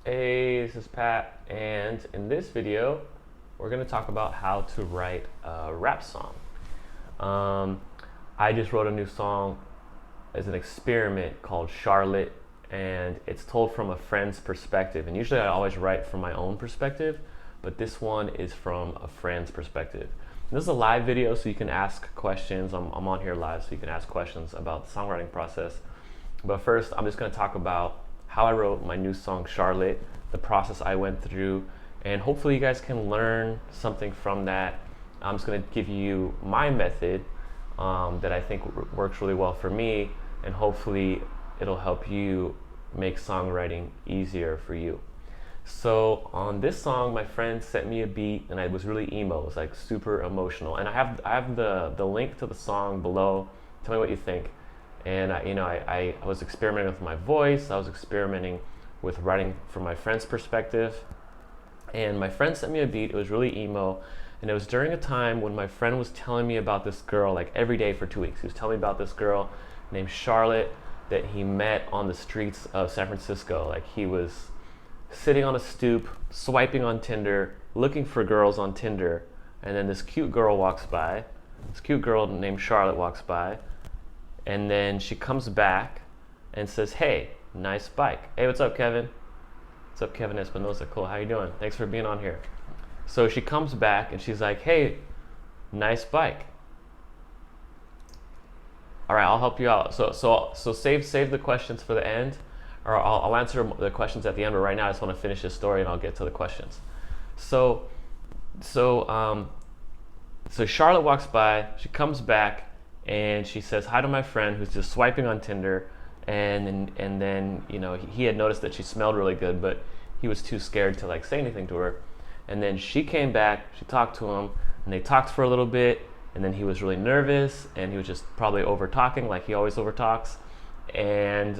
Hey, this is Pat, and in this video, we're going to talk about how to write a rap song. Um, I just wrote a new song as an experiment called Charlotte, and it's told from a friend's perspective. And usually I always write from my own perspective, but this one is from a friend's perspective. And this is a live video, so you can ask questions. I'm on here live, so you can ask questions about the songwriting process. But first, I'm just going to talk about how I wrote my new song Charlotte, the process I went through, and hopefully you guys can learn something from that. I'm just going to give you my method that I think works really well for me, and hopefully it'll help you make songwriting easier for you. So on this song, my friend sent me a beat, and I was really emo. It was like super emotional, and I have the link to the song below. Tell me what you think. And I was experimenting with my voice. I was experimenting with writing from my friend's perspective. And my friend sent me a beat. It was really emo. And it was during a time when my friend was telling me about this girl like every day for 2 weeks. He was telling me about this girl named Charlotte that he met on the streets of San Francisco. Like he was sitting on a stoop, swiping on Tinder, looking for girls on Tinder. And then this cute girl walks by. This cute girl named Charlotte walks by. And then she comes back and says, "Hey, nice bike." "Hey, what's up, Kevin?" "What's up, Kevin Espinosa?" "Cool, how you doing? Thanks for being on here." So she comes back and she's like, "Hey, nice bike." All right, I'll help you out. So save the questions for the end, or I'll answer the questions at the end. But right now, I just want to finish this story and I'll get to the questions. So so Charlotte walks by. She comes back. And she says hi to my friend who's just swiping on Tinder, and then he had noticed that she smelled really good, but he was too scared to like say anything to her. And then she came back, she talked to him, and they talked for a little bit, and then he was really nervous, and he was just probably over talking like he always over talks, and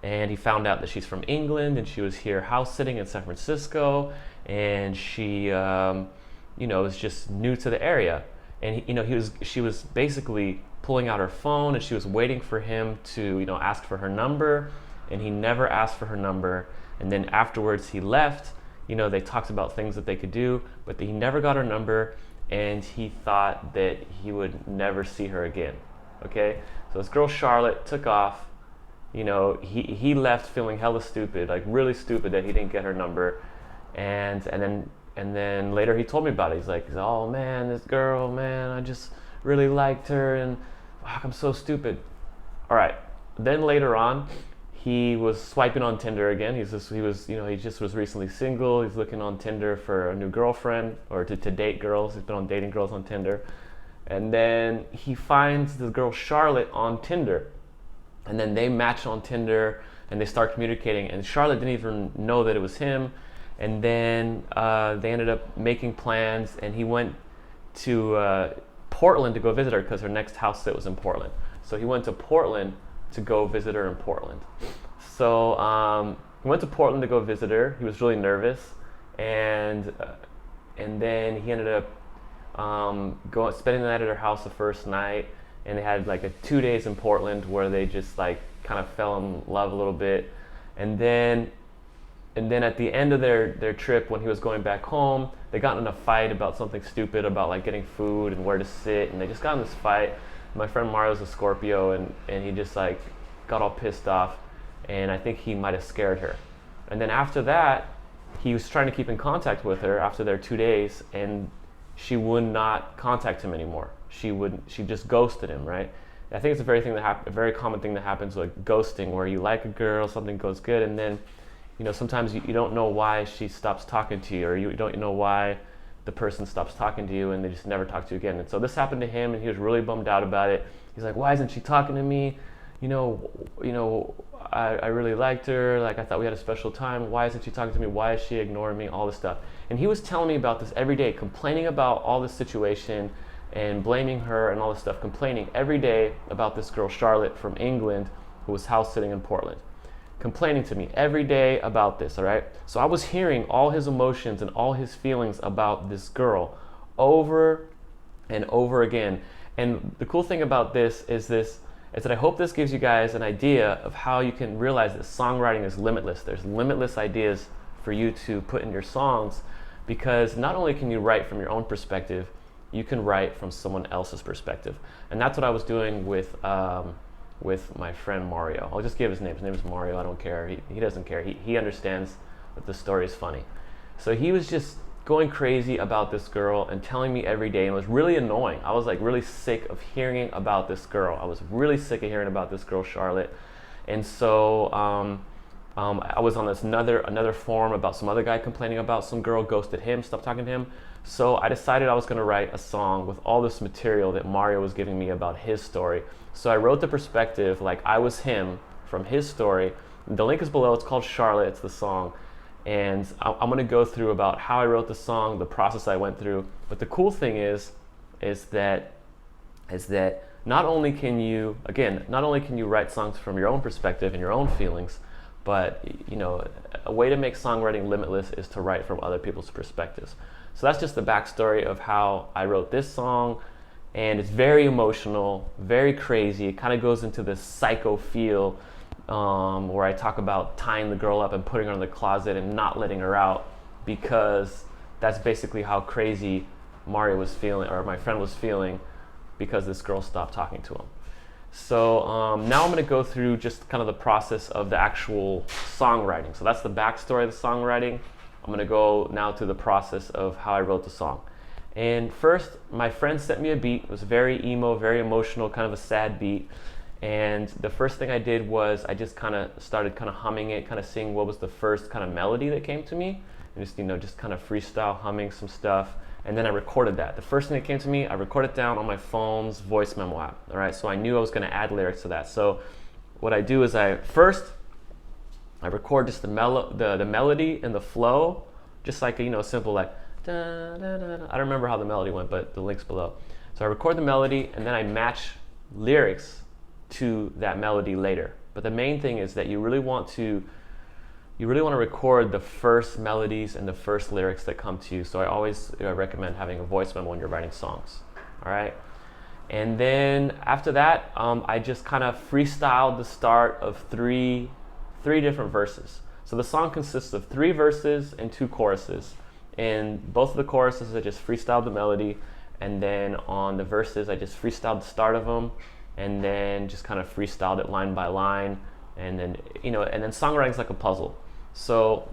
he found out that she's from England, and she was here house sitting in San Francisco, and she was just new to the area. And she was basically pulling out her phone, and she was waiting for him to ask for her number, and he never asked for her number. And then afterwards he left. They talked about things that they could do, but he never got her number, and he thought that he would never see her again. Okay, so this girl Charlotte took off. He left feeling hella stupid, like really stupid that he didn't get her number, and then later he told me about it. He's like, "Oh man, this girl, man, I just really liked her, and fuck, I'm so stupid." All right. Then later on, he was swiping on Tinder again. He just was recently single. He's looking on Tinder for a new girlfriend, or to date girls. He's been on dating girls on Tinder. And then he finds the girl Charlotte on Tinder. And then they match on Tinder, and they start communicating. And Charlotte didn't even know that it was him. And then they ended up making plans, and he went to Portland to go visit her because her next house sit was in Portland. So he went to Portland to go visit her in Portland. So he went to Portland to go visit her. He was really nervous, and then he ended up spending the night at her house the first night, and they had like 2 days in Portland where they just like kind of fell in love a little bit, and then at the end of their trip, when he was going back home, they got in a fight about something stupid, about like getting food and where to sit, and they just got in this fight. My friend Mario's a Scorpio, and he just like got all pissed off, and I think he might have scared her. And then after that, he was trying to keep in contact with her after their 2 days, and she would not contact him anymore. She just ghosted him, right? I think it's a very common thing that happens, like ghosting, where you like a girl, something goes good, and then sometimes you don't know why she stops talking to you, or you don't know why the person stops talking to you, and they just never talk to you again. And so this happened to him, and he was really bummed out about it. He's like, "Why isn't she talking to me? I really liked her. Like, I thought we had a special time. Why isn't she talking to me? Why is she ignoring me?" All this stuff. And he was telling me about this every day, complaining about all this situation and blaming her and all this stuff, complaining every day about this girl Charlotte from England who was house sitting in Portland. Complaining to me every day about this, all right? So I was hearing all his emotions and all his feelings about this girl over and over again. And the cool thing about this is is that I hope this gives you guys an idea of how you can realize that songwriting is limitless. There's limitless ideas for you to put in your songs, because not only can you write from your own perspective, you can write from someone else's perspective. And that's what I was doing with my friend Mario. I'll just give his name. His name is Mario. I don't care. He doesn't care. He understands that the story is funny. So he was just going crazy about this girl and telling me every day, and it was really annoying. I was like really sick of hearing about this girl. I was really sick of hearing about this girl, Charlotte. And so I was on this another forum about some other guy complaining about some girl, ghosted him, stopped talking to him. So I decided I was going to write a song with all this material that Mario was giving me about his story. So I wrote the perspective like I was him from his story. The link is below. It's called Charlotte. It's the song. And I'm going to go through about how I wrote the song, the process I went through. But the cool thing is that not only can you write songs from your own perspective and your own feelings, but a way to make songwriting limitless is to write from other people's perspectives. So that's just the backstory of how I wrote this song, and it's very emotional, very crazy. It kind of goes into this psycho feel, where I talk about tying the girl up and putting her in the closet and not letting her out, because that's basically how crazy Mario was feeling, or my friend was feeling, because this girl stopped talking to him. So now I'm going to go through just kind of the process of the actual songwriting. So that's the backstory of the songwriting. I'm going to go now to the process of how I wrote the song. And first, my friend sent me a beat. It was very emo, very emotional, kind of a sad beat. And the first thing I did was I just kind of started kind of humming it, kind of seeing what was the first kind of melody that came to me, and just kind of freestyle humming some stuff. And then I recorded that. The first thing that came to me, I recorded down on my phone's voice memo app. All right, so I knew I was going to add lyrics to that. So what I do is I record just the melody and the flow, just like simple like da, da, da, da. I don't remember how the melody went, but the link's below. So I record the melody and then I match lyrics to that melody later. But the main thing is that you really want to record the first melodies and the first lyrics that come to you. So I always recommend having a voice memo when you're writing songs. All right. And then after that, I just kind of freestyled the start of three different verses. So the song consists of 3 verses and 2 choruses. And both of the choruses, I just freestyled the melody. And then on the verses, I just freestyled the start of them, and then just kind of freestyled it line by line. And then, and then songwriting is like a puzzle. So,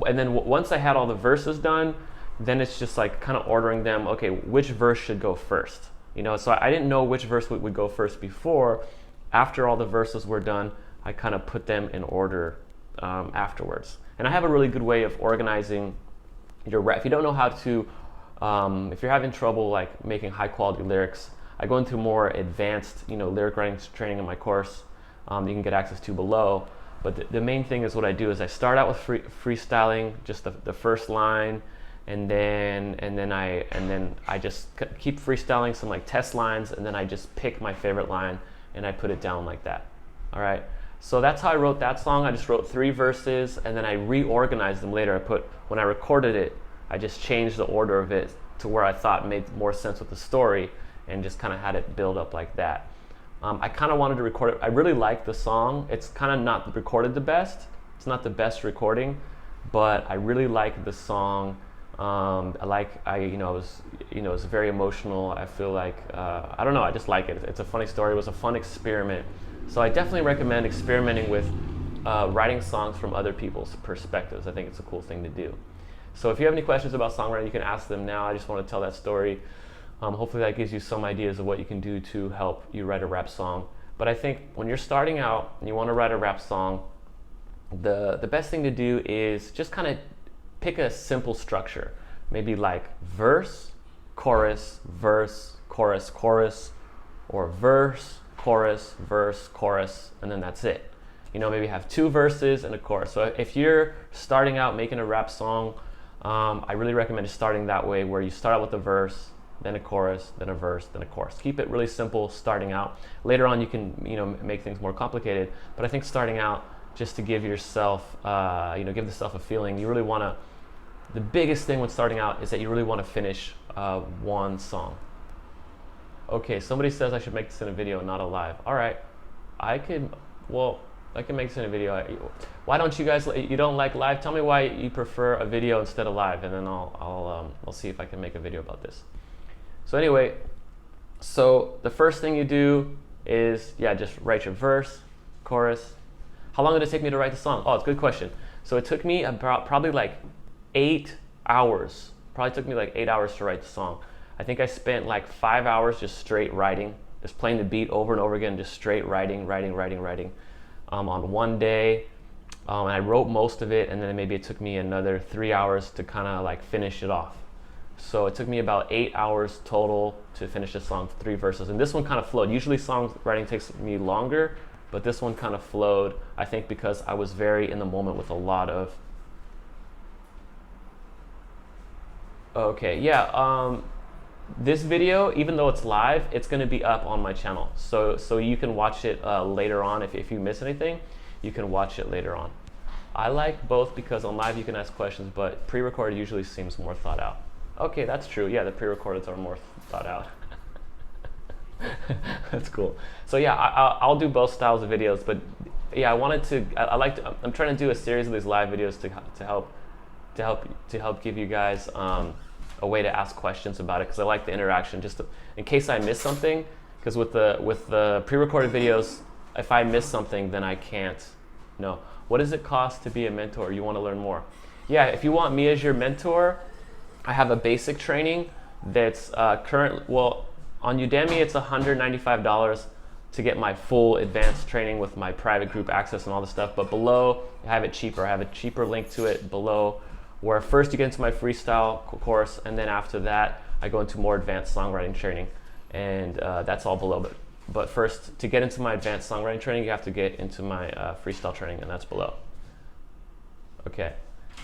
and then once I had all the verses done, then it's just like kind of ordering them. Okay, which verse should go first? So I didn't know which verse would go first before. After all the verses were done, I kind of put them in order afterwards. And I have a really good way of organizing your rap. If you don't know how to, if you're having trouble like making high quality lyrics, I go into more advanced, lyric writing training in my course. You can get access to below. But the main thing is what I do is I start out with freestyling, just the first line, and then I just keep freestyling some like test lines, and then I just pick my favorite line and I put it down like that. All right. So that's how I wrote that song. I just wrote 3 verses, and then I reorganized them later. When I recorded it, I just changed the order of it to where I thought made more sense with the story, and just kind of had it build up like that. I kind of wanted to record it. I really like the song. It's kind of not recorded the best. It's not the best recording, but I really like the song. It was very emotional. I feel like, I don't know, I just like it. It's a funny story. It was a fun experiment. So I definitely recommend experimenting with writing songs from other people's perspectives. I think it's a cool thing to do. So if you have any questions about songwriting, you can ask them now. I just want to tell that story. Hopefully that gives you some ideas of what you can do to help you write a rap song. But I think when you're starting out and you want to write a rap song, the best thing to do is just kind of pick a simple structure. Maybe like verse, chorus, chorus, or verse, chorus, and then that's it. Maybe have 2 verses and a chorus. So if you're starting out making a rap song, I really recommend starting that way, where you start out with a verse, then a chorus, then a verse, then a chorus. Keep it really simple starting out. Later on you can make things more complicated, but I think starting out, just to give yourself give yourself a feeling, you really want to, the biggest thing when starting out is that you really want to finish one song. Okay, somebody says I should make this in a video, not a live. All right, I could, well, I can make this in a video. Why don't you guys, you don't like live? Tell me why you prefer a video instead of live, and then I'll see if I can make a video about this. So anyway, so the first thing you do is, yeah, just write your verse, chorus. How long did it take me to write the song? Oh, it's a good question. So it took me about probably like 8 hours. Probably took me like 8 hours to write the song. I think I spent like 5 hours just straight writing, just playing the beat over and over again, just straight writing on one day. And I wrote most of it, and then maybe it took me another 3 hours to kind of like finish it off. So it took me about 8 hours total to finish this song, 3 verses. And this one kind of flowed. Usually songwriting takes me longer, but this one kind of flowed, I think because I was very in the moment with a lot of... Okay, yeah. This video, even though it's live, it's going to be up on my channel. So you can watch it later on. If you miss anything, you can watch it later on. I like both because on live you can ask questions, but pre-recorded usually seems more thought out. Okay, that's true. Yeah, the pre-recordeds are more thought out. That's cool. So yeah, I'll do both styles of videos, but yeah, I'm trying to do a series of these live videos to help give you guys a way to ask questions about it, because I like the interaction, just in case I miss something, because with the pre-recorded videos, if I miss something, then I can't know. What does it cost to be a mentor? You want to learn more? Yeah, if you want me as your mentor, I have a basic training that's well, on Udemy it's $195 to get my full advanced training with my private group access and all the stuff, but below I have it cheaper. I have a cheaper link to it below, where first you get into my freestyle course, and then after that I go into more advanced songwriting training, and that's all below. But first, to get into my advanced songwriting training, you have to get into my freestyle training, and that's below. Okay,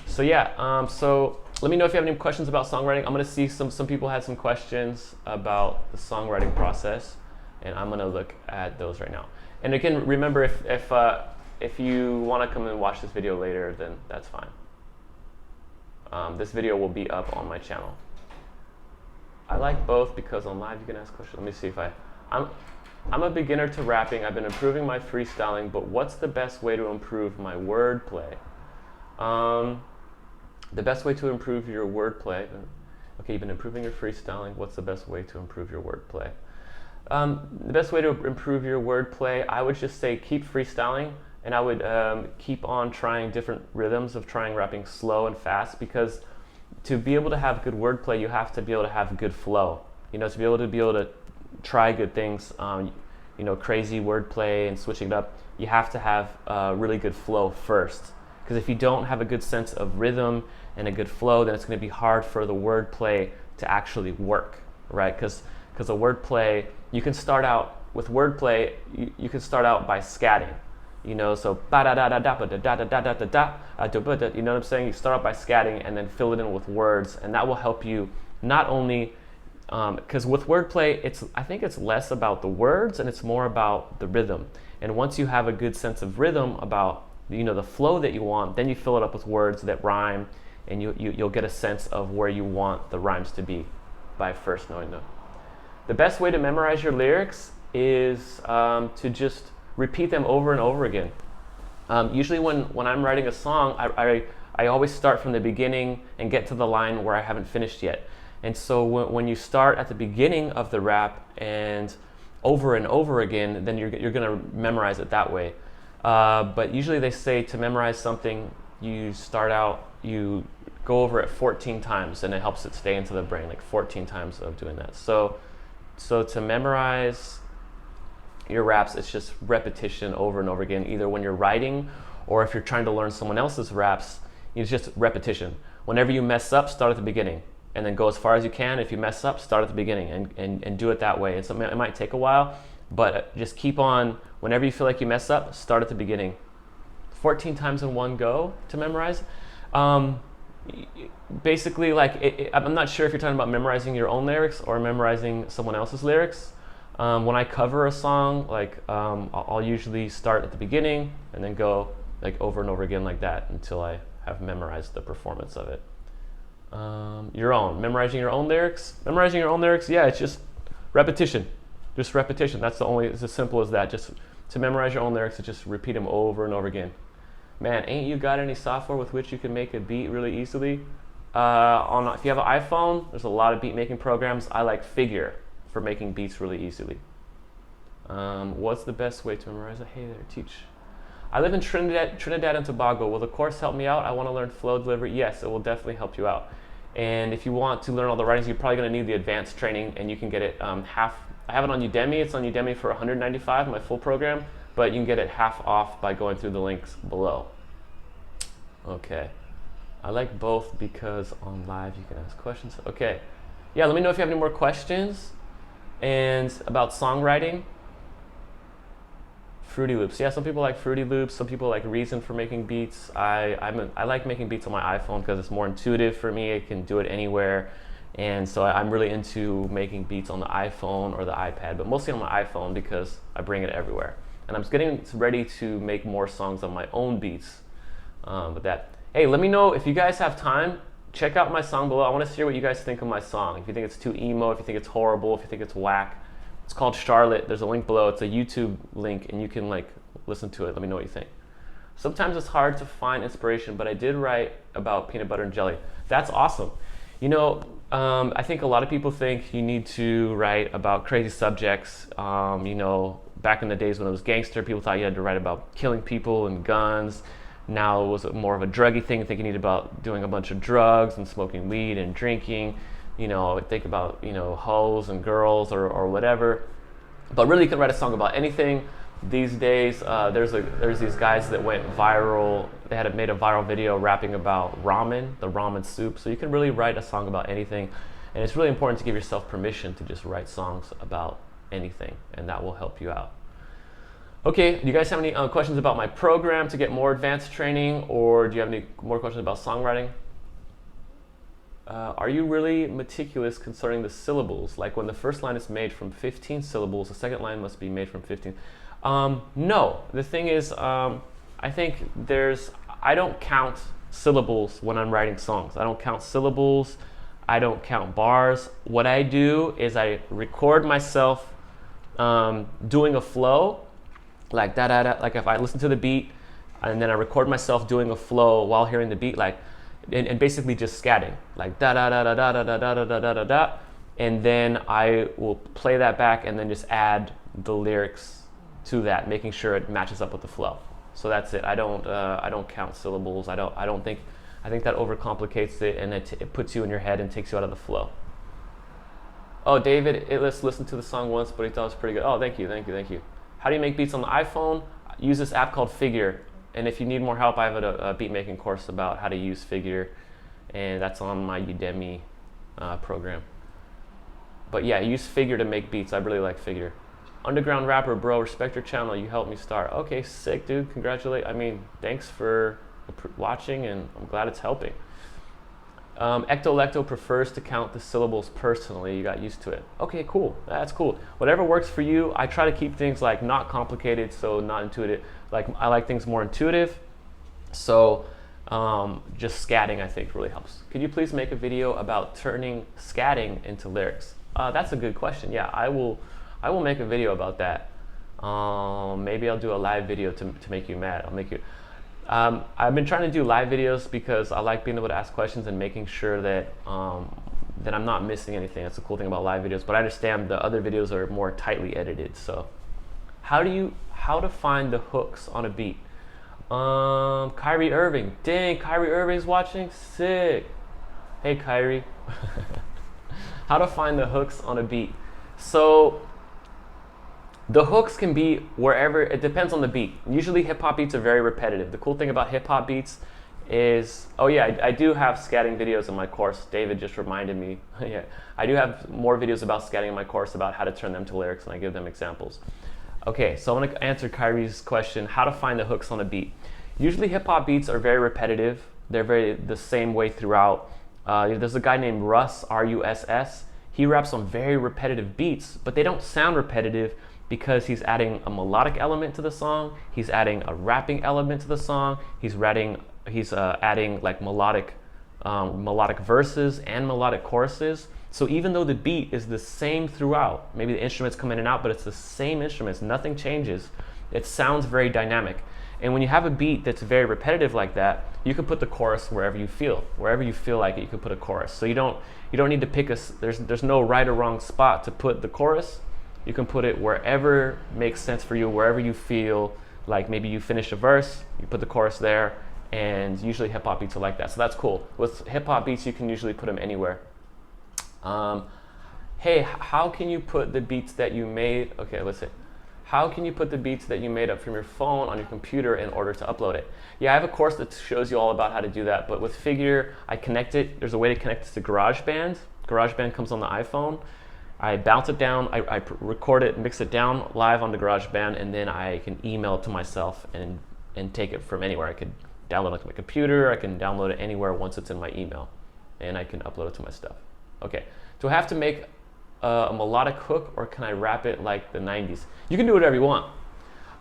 so yeah, so let me know if you have any questions about songwriting. I'm gonna see some people had some questions about the songwriting process, and I'm gonna look at those right now. And again, remember, if you wanna come and watch this video later, then that's fine. This video will be up on my channel. I like both because on live you can ask questions. Let me see if I'm a beginner to rapping. I've been improving my freestyling, but what's the best way to improve my wordplay? The best way to improve your wordplay. Okay, you've been improving your freestyling. What's the best way to improve your wordplay? The best way to improve your wordplay, I would just say keep freestyling. And I would keep on trying different rhythms of trying rapping slow and fast, because to be able to have good wordplay, you have to be able to have good flow. You know, to be able to try good things, you know, crazy wordplay and switching it up, you have to have really good flow first. Because if you don't have a good sense of rhythm and a good flow, then it's going to be hard for the wordplay to actually work, right? Because a wordplay, you can start out with wordplay, you can start out by scatting. You know, so ba da da da da da da da da da da da. You know what I'm saying? You start out by scatting and then fill it in with words, and that will help you not only because with wordplay, I think it's less about the words and it's more about the rhythm. And once you have a good sense of rhythm about the flow that you want, then you fill it up with words that rhyme, and you'll get a sense of where you want the rhymes to be by first knowing them. The best way to memorize your lyrics is to just repeat them over and over again. Usually when I'm writing a song, I always start from the beginning and get to the line where I haven't finished yet. And so when you start at the beginning of the rap and over again, then you're gonna memorize it that way. But usually they say to memorize something, you go over it 14 times, and it helps it stay into the brain, like 14 times of doing that. So to memorize your raps, it's just repetition over and over again, either when you're writing or if you're trying to learn someone else's raps, it's just repetition. Whenever you mess up, start at the beginning and then go as far as you can. If you mess up, start at the beginning and do it that way. It might take a while, but just keep on. Whenever you feel like you mess up, start at the beginning. 14 times in one go to memorize. Basically, I'm not sure if you're talking about memorizing your own lyrics or memorizing someone else's lyrics. When I cover a song, I'll usually start at the beginning and then go over and over again like that until I have memorized the performance of it. Memorizing your own lyrics. Yeah, it's just Repetition, just repetition. That's the only, it's as simple as that. Just to memorize your own lyrics, to just repeat them over and over again. Man, ain't you got any software with which you can make a beat really easily? If you have an iPhone, there's a lot of beat making programs. I like Figure for making beats really easily. What's the best way to memorize? Hey there, teach. I live in Trinidad and Tobago. Will the course help me out? I want to learn flow delivery. Yes, it will definitely help you out. And if you want to learn all the writings, you're probably going to need the advanced training, and you can get it half. I have it on Udemy. It's on Udemy for $195, my full program, but you can get it half off by going through the links below. Okay. I like both because on live you can ask questions. Okay. Yeah, let me know if you have any more questions. And about songwriting. Fruity Loops. Yeah, some people like Fruity Loops. Some people like Reason for making beats. I like making beats on my iPhone because it's more intuitive for me. I can do it anywhere. And so I'm really into making beats on the iPhone or the iPad, but mostly on my iPhone because I bring it everywhere. And I'm getting ready to make more songs on my own beats. Hey, let me know if you guys have time. Check out my song below. I want to hear what you guys think of my song. If you think it's too emo, if you think it's horrible, if you think it's whack. It's called Charlotte. There's a link below. It's a YouTube link, and you can like listen to it. Let me know what you think. Sometimes it's hard to find inspiration, but I did write about peanut butter and jelly. That's awesome. You know, I think a lot of people think you need to write about crazy subjects. You know, back in the days when it was gangster, people thought you had to write about killing people and guns. Now it was more of a druggy thing. I think you need about doing a bunch of drugs and smoking weed and drinking. You know, think about, you know, hoes and girls or whatever. But really, you can write a song about anything. These days, there's these guys that went viral. They had made a viral video rapping about ramen, the ramen soup. So you can really write a song about anything. And it's really important to give yourself permission to just write songs about anything, and that will help you out. Okay, do you guys have any questions about my program to get more advanced training, or do you have any more questions about songwriting? Are you really meticulous concerning the syllables? Like when the first line is made from 15 syllables, the second line must be made from 15. No, the thing is, I think I don't count syllables when I'm writing songs. I don't count syllables. I don't count bars. What I do is I record myself doing a flow, like da-da-da, like if I listen to the beat, and then I record myself doing a flow while hearing the beat, like, and basically just scatting, like da da da da da da da da da da da da, and then I will play that back and then just add the lyrics to that, making sure it matches up with the flow. So that's it. I don't count syllables. I think that overcomplicates it, and it puts you in your head and takes you out of the flow. Oh, David, let's listen to the song once, but he thought it was pretty good. Oh, thank you. How do you make beats on the iPhone? Use this app called Figure. And if you need more help, I have a beat making course about how to use Figure, and that's on my Udemy program. But yeah, use Figure to make beats. I really like Figure. Underground rapper, bro, respect your channel. You helped me start. Okay, sick, dude. Thanks for watching, and I'm glad it's helping. Ecto-Lecto prefers to count the syllables personally. You got used to it. Okay, cool. That's cool. Whatever works for you. I try to keep things like not complicated, so not intuitive. Like I like things more intuitive. So just scatting, I think, really helps. Could you please make a video about turning scatting into lyrics? That's a good question. Yeah, I will make a video about that. Maybe I'll do a live video to make you mad. I'll make you. I've been trying to do live videos because I like being able to ask questions and making sure that that I'm not missing anything. That's the cool thing about live videos. But I understand the other videos are more tightly edited. So, how to find the hooks on a beat? Kyrie Irving. Dang, Kyrie Irving's watching. Sick. Hey, Kyrie. How to find the hooks on a beat? So. The hooks can be wherever, it depends on the beat. Usually hip hop beats are very repetitive. The cool thing about hip hop beats is, oh yeah, I do have scatting videos in my course. David just reminded me. Yeah, I do have more videos about scatting in my course about how to turn them to lyrics, and I give them examples. Okay, so I'm gonna answer Kyrie's question, how to find the hooks on a beat. Usually hip hop beats are very repetitive. They're very the same way throughout. There's a guy named Russ, R-U-S-S. He raps on very repetitive beats, but they don't sound repetitive because he's adding a melodic element to the song, he's adding a rapping element to the song, he's adding like melodic verses and melodic choruses. So even though the beat is the same throughout, maybe the instruments come in and out, but it's the same instruments, nothing changes, it sounds very dynamic. And when you have a beat that's very repetitive like that, you can put the chorus wherever you feel like it, you can put a chorus. So you don't need to pick there's no right or wrong spot to put the chorus. You can put it wherever makes sense for you, wherever you feel like maybe you finish a verse, you put the chorus there, and usually hip hop beats are like that. So that's cool. With hip hop beats, you can usually put them anywhere. Hey, how can you put the beats that you made? Okay, let's see. How can you put the beats that you made up from your phone on your computer in order to upload it? Yeah, I have a course that shows you all about how to do that, but with Figure, I connect it. There's a way to connect it to GarageBand. GarageBand comes on the iPhone. I bounce it down, I record it, mix it down live onto GarageBand, and then I can email it to myself and take it from anywhere. I could download it to my computer, I can download it anywhere once it's in my email, and I can upload it to my stuff. Okay, do I have to make a melodic hook, or can I rap it like the 90s? You can do whatever you want.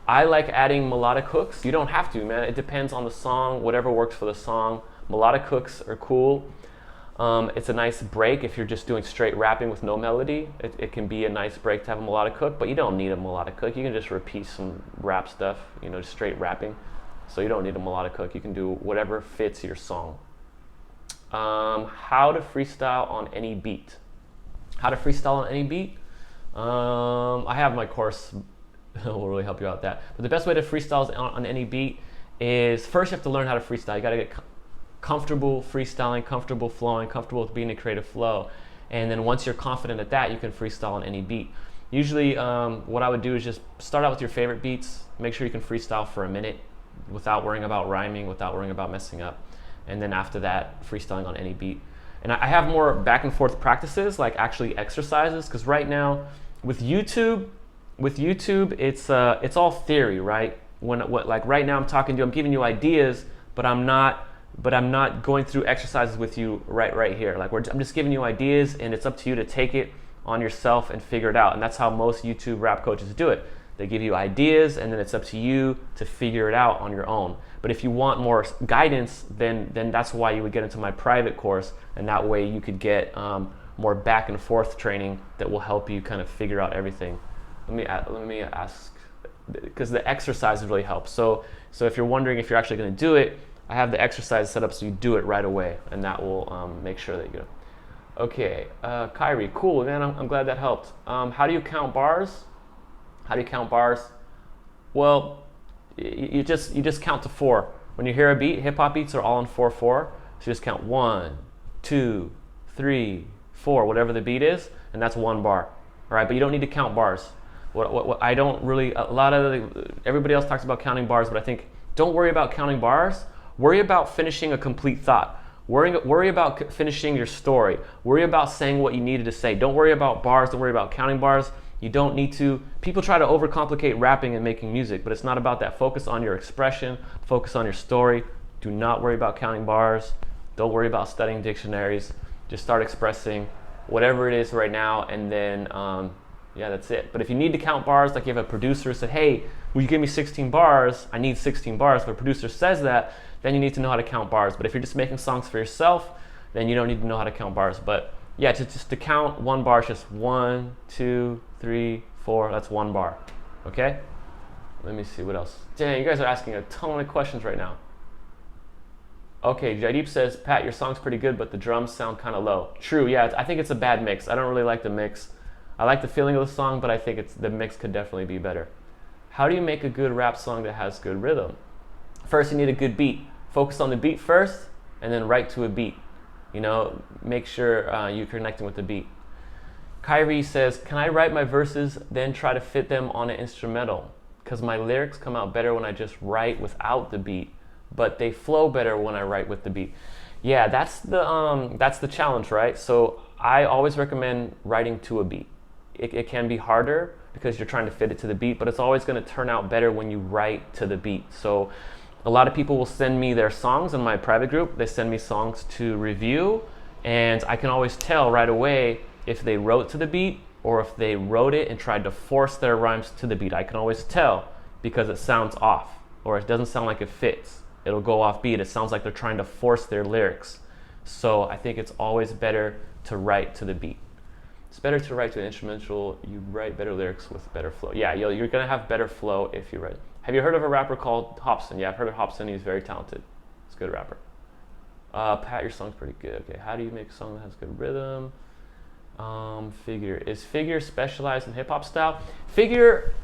I like adding melodic hooks. You don't have to, man. It depends on the song, whatever works for the song. Melodic hooks are cool. It's a nice break if you're just doing straight rapping with no melody. It can be a nice break to have a melodic hook, but you don't need a melodic hook. You can just repeat some rap stuff, just straight rapping. So you don't need a melodic hook. You can do whatever fits your song. How to freestyle on any beat. How to freestyle on any beat? I have my course will really help you out with that. But the best way to freestyle on any beat is first you have to learn how to freestyle. You got to get comfortable freestyling, comfortable flowing, comfortable with being a creative flow. And then once you're confident at that, you can freestyle on any beat. Usually what I would do is just start out with your favorite beats. Make sure you can freestyle for a minute without worrying about rhyming, without worrying about messing up. And then after that, freestyling on any beat. And I have more back and forth practices, like actually exercises, because right now with YouTube, it's all theory, right? Like right now I'm talking to you, I'm giving you ideas, but I'm not going through exercises with you right here. Like I'm just giving you ideas, and it's up to you to take it on yourself and figure it out. And that's how most YouTube rap coaches do it. They give you ideas, and then it's up to you to figure it out on your own. But if you want more guidance, then that's why you would get into my private course, and that way you could get more back and forth training that will help you kind of figure out everything. Let me ask, because the exercises really help. So if you're wondering if you're actually going to do it, I have the exercise set up so you do it right away, and that will make sure that you do it. Okay, Kyrie, cool, man. I'm glad that helped. How do you count bars? How do you count bars? Well, you just count to 4. When you hear a beat, hip hop beats are all in 4/4. So you just count 1, 2, 3, 4, whatever the beat is, and that's 1 bar. All right, but you don't need to count bars. What I don't really, everybody else talks about counting bars, but I think don't worry about counting bars. Worry about finishing a complete thought. Worry about finishing your story. Worry about saying what you needed to say. Don't worry about bars. Don't worry about counting bars. You don't need to. People try to overcomplicate rapping and making music, but it's not about that. Focus on your expression. Focus on your story. Do not worry about counting bars. Don't worry about studying dictionaries. Just start expressing whatever it is right now, and then yeah, that's it. But if you need to count bars, like you have a producer who said, hey, will you give me 16 bars? I need 16 bars. If a producer says that, then you need to know how to count bars. But if you're just making songs for yourself, then you don't need to know how to count bars. But yeah, just to count 1 bar is just 1, 2, 3, 4. That's 1 bar. Okay? Let me see what else. Dang, you guys are asking a ton of questions right now. Okay, Jaideep says, Pat, your song's pretty good, but the drums sound kind of low. True, yeah, I think it's a bad mix. I don't really like the mix. I like the feeling of the song, but I think the mix could definitely be better. How do you make a good rap song that has good rhythm? First, you need a good beat. Focus on the beat first, and then write to a beat. Make sure you're connecting with the beat. Kyrie says, can I write my verses, then try to fit them on an instrumental? Because my lyrics come out better when I just write without the beat, but they flow better when I write with the beat. Yeah, that's the challenge, right? So I always recommend writing to a beat. It can be harder because you're trying to fit it to the beat, but it's always going to turn out better when you write to the beat. So a lot of people will send me their songs in my private group. They send me songs to review, and I can always tell right away if they wrote to the beat or if they wrote it and tried to force their rhymes to the beat. I can always tell because it sounds off, or it doesn't sound like it fits. It'll go off beat. It sounds like they're trying to force their lyrics. So I think it's always better to write to the beat. It's better to write to an instrumental. You write better lyrics with better flow. Yeah, you're gonna have better flow if you write. Have you heard of a rapper called Hobson? Yeah, I've heard of Hobson. He's very talented. He's a good rapper. Pat, your song's pretty good. Okay, how do you make a song that has good rhythm? Figure. Is Figure specialized in hip hop style? Figure,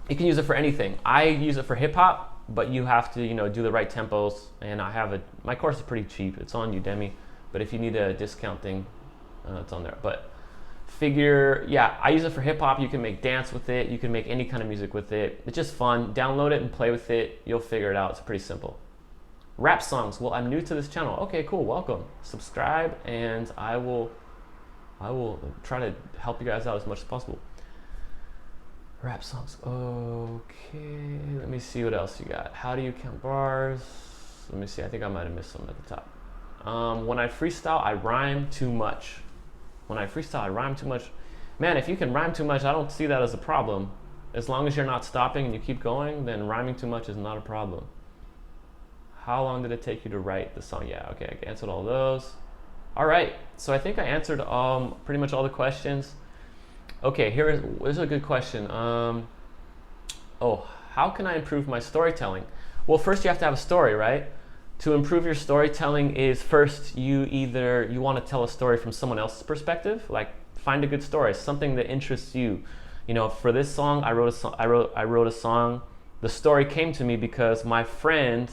you can use it for anything. I use it for hip hop, but you have to, do the right tempos. And my course is pretty cheap. It's on Udemy, but if you need a discount thing, it's on there. But Figure, yeah, I use it for hip hop. You can make dance with it. You can make any kind of music with it. It's just fun. Download it and play with it. You'll figure it out. It's pretty simple. Rap songs. Well, I'm new to this channel. Okay, cool. Welcome. Subscribe, and I will try to help you guys out as much as possible. Rap songs. Okay. Let me see what else you got. How do you count bars? Let me see. I think I might have missed some at the top. When I freestyle, I rhyme too much. Man, if you can rhyme too much, I don't see that as a problem. As long as you're not stopping and you keep going, then rhyming too much is not a problem. How long did it take you to write the song? Yeah, okay, I answered all those. All right, so I think I answered pretty much all the questions. Okay, here's a good question. How can I improve my storytelling? Well, first you have to have a story, right? To improve your storytelling is first you want to tell a story from someone else's perspective, like find a good story, something that interests you. For this song, I wrote a song. The story came to me because my friend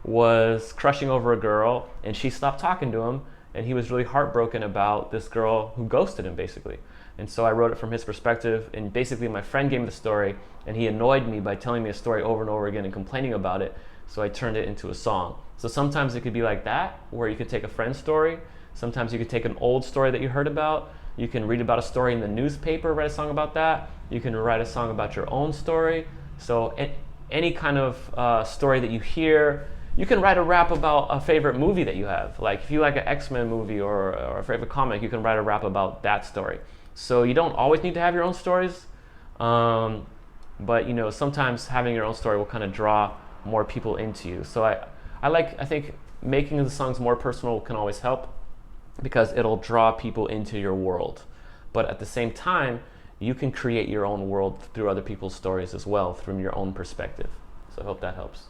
was crushing over a girl and she stopped talking to him, and he was really heartbroken about this girl who ghosted him, basically. And so I wrote it from his perspective, and basically my friend gave me the story, and he annoyed me by telling me a story over and over again and complaining about it, so I turned it into a song. So sometimes it could be like that, where you could take a friend's story. Sometimes you could take an old story that you heard about. You can read about a story in the newspaper, write a song about that. You can write a song about your own story. So any kind of story that you hear. You can write a rap about a favorite movie that you have. Like if you like an X-Men movie or a favorite comic, you can write a rap about that story. So you don't always need to have your own stories, but sometimes having your own story will kind of draw more people into you. So I think making the songs more personal can always help, because it'll draw people into your world. But at the same time, you can create your own world through other people's stories as well, from your own perspective. So I hope that helps.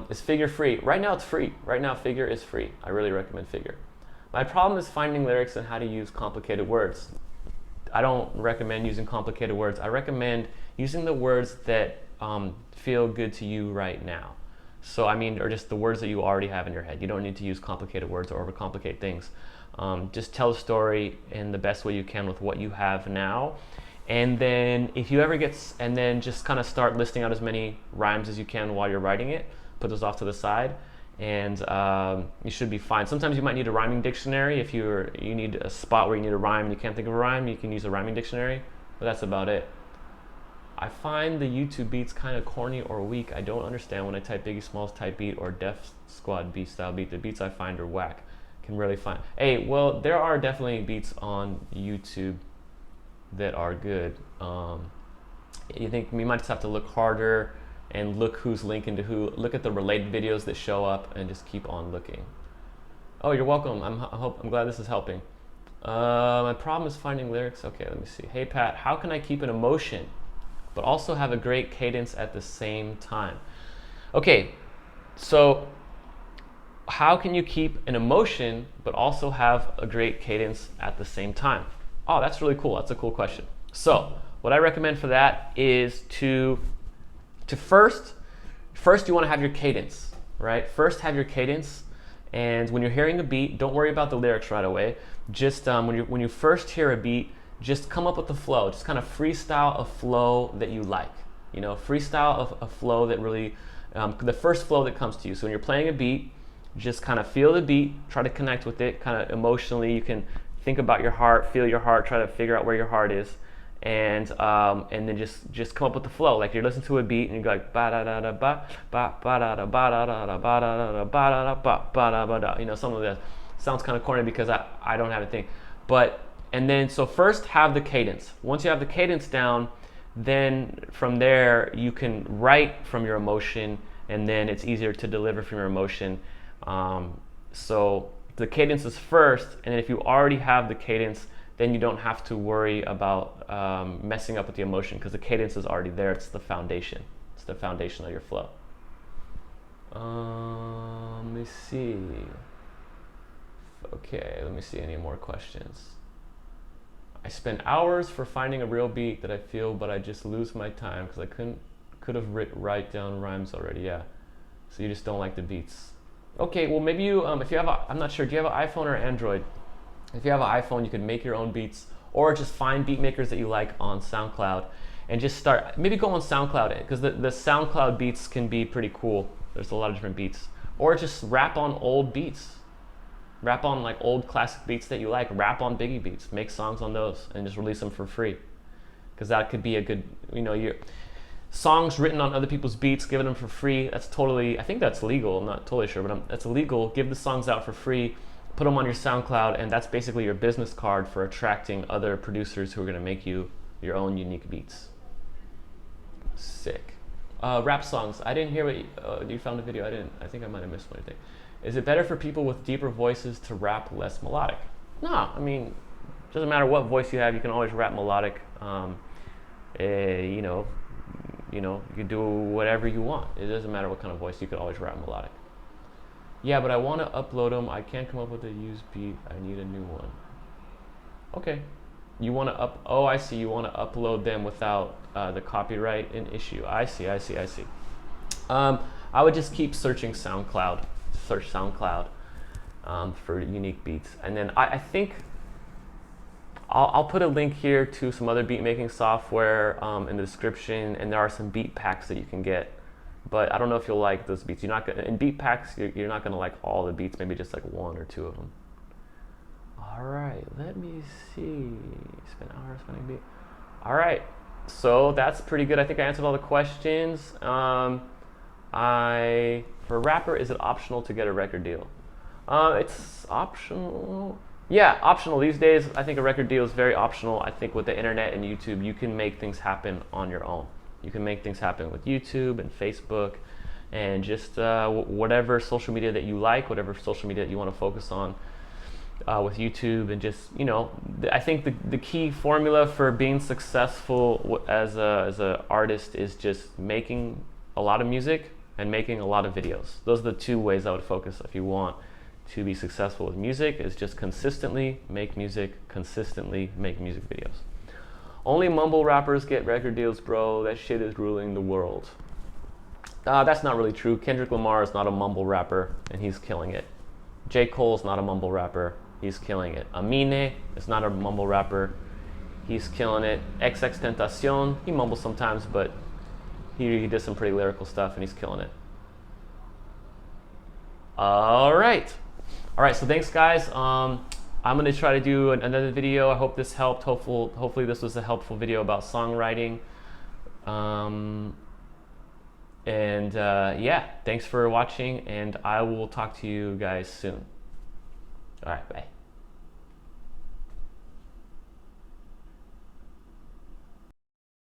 Is Figure free? Right now it's free. Right now Figure is free. I really recommend Figure. My problem is finding lyrics and how to use complicated words. I don't recommend using complicated words. I recommend using the words that feel good to you right now. So or just the words that you already have in your head. You don't need to use complicated words or overcomplicate things. Just tell a story in the best way you can with what you have now. And then if you ever and then just kind of start listing out as many rhymes as you can while you're writing it. Put those off to the side, and you should be fine. Sometimes you might need a rhyming dictionary. If you need a spot where you need a rhyme and you can't think of a rhyme, you can use a rhyming dictionary, but that's about it. I find the YouTube beats kind of corny or weak. I don't understand when I type Biggie Smalls type beat or Def Squad beat style beat. The beats I find are whack. Can really find. Hey, well, there are definitely beats on YouTube that are good. You think we might just have to look harder and look who's linking to who. Look at the related videos that show up and just keep on looking. Oh, you're welcome. I'm glad this is helping. My problem is finding lyrics. Okay, let me see. Hey Pat, how can I keep an emotion but also have a great cadence at the same time? Okay, so how can you keep an emotion but also have a great cadence at the same time? Oh, that's really cool. That's a cool question. So what I recommend for that is to first you want to have your cadence, right? First have your cadence, and when you're hearing a beat, don't worry about the lyrics right away. Just when you first hear a beat, just come up with the flow. Just kind of freestyle a flow that you like. Freestyle a flow that really, the first flow that comes to you. So when you're playing a beat, just kind of feel the beat, try to connect with it, kind of emotionally. You can think about your heart, feel your heart, try to figure out where your heart is, and then just come up with the flow. Like you're listening to a beat and you go like ba da da da ba ba ba da da ba da da da ba da da da ba da da ba da ba da. Some of that sounds kind of corny because I don't have a thing, so first have the cadence. Once you have the cadence down, then from there you can write from your emotion, and then it's easier to deliver from your emotion. So the cadence is first, and if you already have the cadence, then you don't have to worry about messing up with the emotion, because the cadence is already there. It's the foundation. It's the foundation of your flow. Let me see. Okay, let me see any more questions. I spent hours for finding a real beat that I feel, but I just lose my time because I could have write down rhymes already. Yeah, so you just don't like the beats. Okay, well maybe you, if you have I'm not sure, do you have an iPhone or Android? If you have an iPhone, you could make your own beats, or just find beat makers that you like on SoundCloud and just start, maybe go on SoundCloud, because the SoundCloud beats can be pretty cool. There's a lot of different beats. Or just rap on old beats. Rap on like old classic beats that you like. Rap on Biggie beats. Make songs on those and just release them for free. Because that could be a good, you know, your songs written on other people's beats, giving them for free. That's totally, I think that's legal. I'm not totally sure, but that's illegal. Give the songs out for free. Put them on your SoundCloud, and that's basically your business card for attracting other producers who are going to make you your own unique beats. Sick. Rap songs. I didn't hear what you found the video. I think I might have missed one thing. Is it better for people with deeper voices to rap less melodic? No, I mean, it doesn't matter what voice you have. You can always rap melodic. You know, you can do whatever you want. It doesn't matter what kind of voice. You can always rap melodic. Yeah, but I want to upload them. I can't come up with a used beat. I need a new one. Okay. You want to oh, I see. You want to upload them without the copyright issue. I see. I would just keep searching SoundCloud. Search SoundCloud for unique beats. And then I think I'll put a link here to some other beat making software in the description, and there are some beat packs that you can get. But I don't know if you'll like those beats. You're not gonna, in beat packs, you're not gonna like all the beats, maybe just like one or two of them. All right, let me see. Spend hours finding beat. All right, so that's pretty good. I think I answered all the questions. For a rapper, is it optional to get a record deal? It's optional. Yeah, optional these days. I think a record deal is very optional. I think with the internet and YouTube, you can make things happen on your own. You can make things happen with YouTube and Facebook and just whatever social media that you like, whatever social media that you want to focus on with YouTube, and just, you know, I think the key formula for being successful as a artist is just making a lot of music and making a lot of videos. Those are the two ways I would focus if you want to be successful with music, is just consistently make music, consistently make music videos. Only mumble rappers get record deals, bro. That shit is ruling the world. That's not really true. Kendrick Lamar is not a mumble rapper, and he's killing it. J. Cole's not a mumble rapper. He's killing it. Amine is not a mumble rapper. He's killing it. XXXTentacion, he mumbles sometimes, but he does some pretty lyrical stuff, and he's killing it. All right, so thanks, guys. I'm gonna try to do another video. I hope this helped. Hopefully this was a helpful video about songwriting. Yeah, thanks for watching, and I will talk to you guys soon. All right, bye.